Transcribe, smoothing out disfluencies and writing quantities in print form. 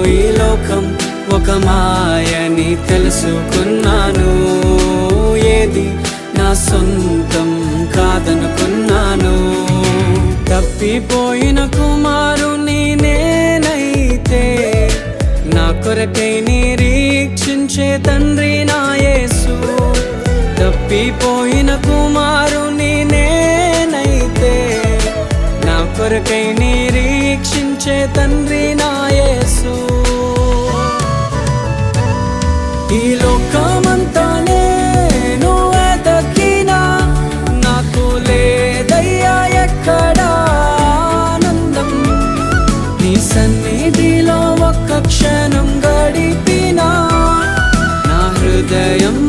ఈ లోకం ఒక మాయని తెలుసుకున్నాను. ఏది నా సొంతం కాదనుకున్నాను. తప్పిపోయిన కుమారుని నేనైతే నా కొరకై నిరీక్షించే తండ్రి నా యేసు. తప్పిపోయిన కుమారుని నేనైతే నా కొరకై నిరీక్షించే తండ్రి నా యేసు. ఈ లోకమంతా నేను వెతకినా నాకు లేదయ్యా ఎక్కడా ఆనందం. నీ సన్నిధిలో ఒక్క క్షణం గడిపినా నా హృదయం